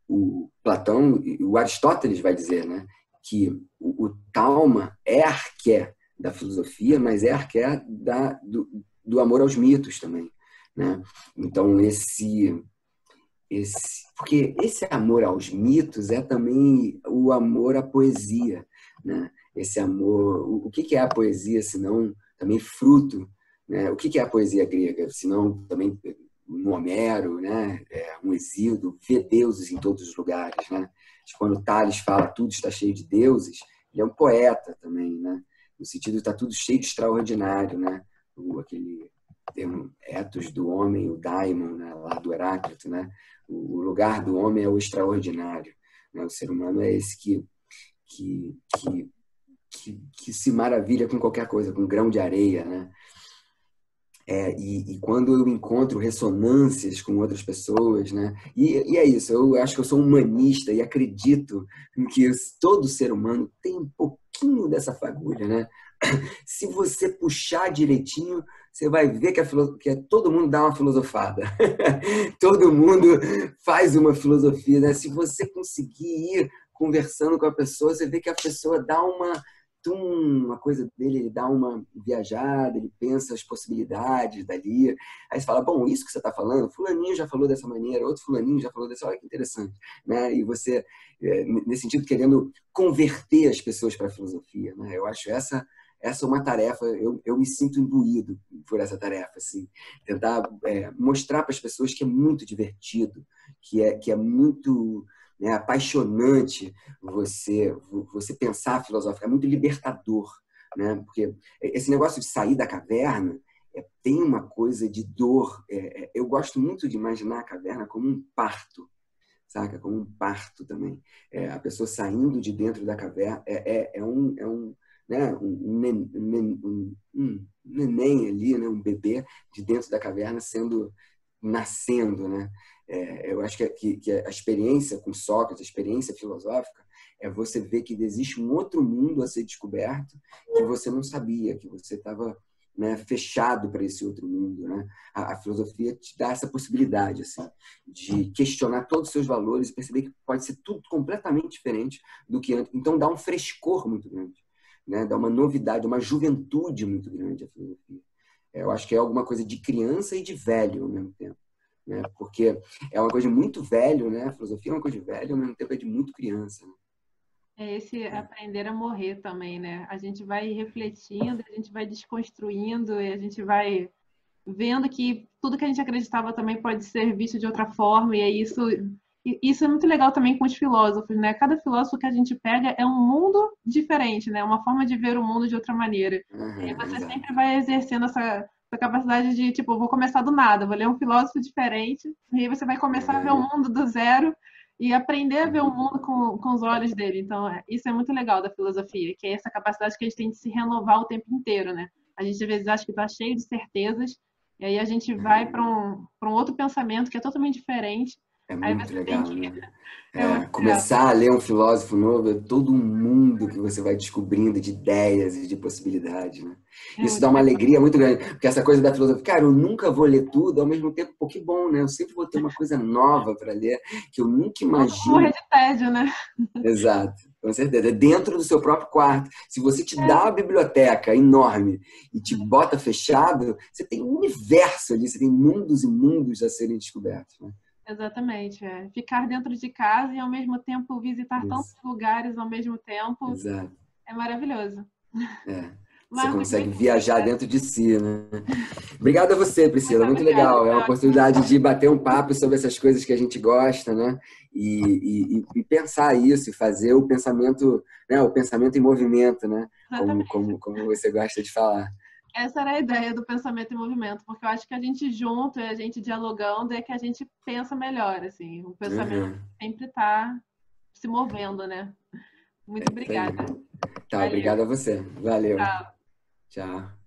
o Platão e o Aristóteles vai dizer, né, que o Talma é arqué da filosofia, mas é arqué do amor aos mitos também, né? Então porque esse amor aos mitos é também o amor à poesia, né? Esse amor, o que é a poesia, senão também fruto, né? O que é a poesia grega, senão também no Homero, né? Um Hesíodo, vê deuses em todos os lugares, né? Quando Tales fala tudo está cheio de deuses, ele é um poeta também, né? No sentido de estar tudo cheio de extraordinário, né? Aquele termo ethos do homem, o daimon, né? Lá do Heráclito, né? O lugar do homem é o extraordinário, né? O ser humano é esse que se maravilha com qualquer coisa, com um grão de areia, né? E quando eu encontro ressonâncias com outras pessoas, né? E é isso, eu acho que eu sou humanista e acredito que todo ser humano tem um pouquinho dessa fagulha, né? Se você puxar direitinho, você vai ver que todo mundo dá uma filosofada. Todo mundo faz uma filosofia, né? Se você conseguir ir conversando com a pessoa, você vê que a pessoa dá uma coisa dele, ele dá uma viajada, ele pensa as possibilidades dali. Aí você fala, bom, isso que você está falando, fulaninho já falou dessa maneira, outro fulaninho já falou dessa, olha que interessante, né? E você, nesse sentido, querendo converter as pessoas para a filosofia, né? Eu acho essa é uma tarefa, eu me sinto imbuído por essa tarefa, assim, tentar mostrar para as pessoas que é muito divertido, que é muito, né, apaixonante você pensar filosófico, é muito libertador, né? Porque esse negócio de sair da caverna tem uma coisa de dor. Eu gosto muito de imaginar a caverna como um parto, saca? Como um parto também. A pessoa saindo de dentro da caverna né? Um neném ali, né? Um bebê de dentro da caverna nascendo, né? Eu acho que a experiência com Sócrates, a experiência filosófica, é você ver que existe um outro mundo a ser descoberto que você não sabia, que você estava, né, fechado para esse outro mundo, né? A filosofia te dá essa possibilidade, assim, de questionar todos os seus valores e perceber que pode ser tudo completamente diferente do que antes. Então dá um frescor muito grande, né? Dá uma novidade, uma juventude muito grande a filosofia. Eu acho que é alguma coisa de criança e de velho ao mesmo tempo, né? Porque é uma coisa de muito velho, né? A filosofia é uma coisa de velho, ao mesmo tempo é de muito criança, né? É esse aprender a morrer também, né? A gente vai refletindo, a gente vai desconstruindo e a gente vai vendo que tudo que a gente acreditava também pode ser visto de outra forma, e é isso é muito legal também com os filósofos, né? Cada filósofo que a gente pega é um mundo diferente, né? Uma forma de ver o mundo de outra maneira. E aí você Exato. sempre vai exercendo essa capacidade de, tipo, vou começar do nada, vou ler um filósofo diferente, e aí você vai começar a ver o mundo do zero e aprender a ver o mundo com os olhos dele. Então, isso é muito legal da filosofia, que é essa capacidade que a gente tem de se renovar o tempo inteiro, né? A gente às vezes acha que está cheio de certezas, e aí a gente vai para um outro pensamento que é totalmente diferente. É Aí muito você tem legal, que. né? É muito legal. Começar a ler um filósofo novo é todo um mundo que você vai descobrindo de ideias e de possibilidades, né? É Isso muito dá uma legal. alegria muito grande, porque essa coisa da filosofia, cara, eu nunca vou ler tudo, ao mesmo tempo, pô, que bom, né? Eu sempre vou ter uma coisa nova para ler que eu nunca Nunca vou morrer imagino. de tédio, né? Exato, com certeza. É dentro do seu próprio quarto. Se você te dá É, uma biblioteca enorme e te bota fechado, você tem um universo ali, você tem mundos e mundos a serem descobertos, né? exatamente. É. Ficar dentro de casa e ao mesmo tempo visitar tantos Isso, lugares ao mesmo tempo exato. é maravilhoso. É. Você Marcos, consegue muito viajar obrigada. dentro de si, né? Obrigado a você, Muito Priscila. Muito obrigada. legal. É uma oportunidade de bater um papo sobre essas coisas que a gente gosta, né? E pensar isso, e fazer o pensamento, né? O pensamento em movimento, né? Exatamente. Como você gosta de falar. Essa era a ideia do pensamento em movimento, porque eu acho que a gente junto e a gente dialogando é que a gente pensa melhor, assim. O pensamento Uhum. sempre está se movendo, né? Muito Isso aí. obrigada. Tá, Valeu. obrigado a você. Valeu. Tchau. Tchau.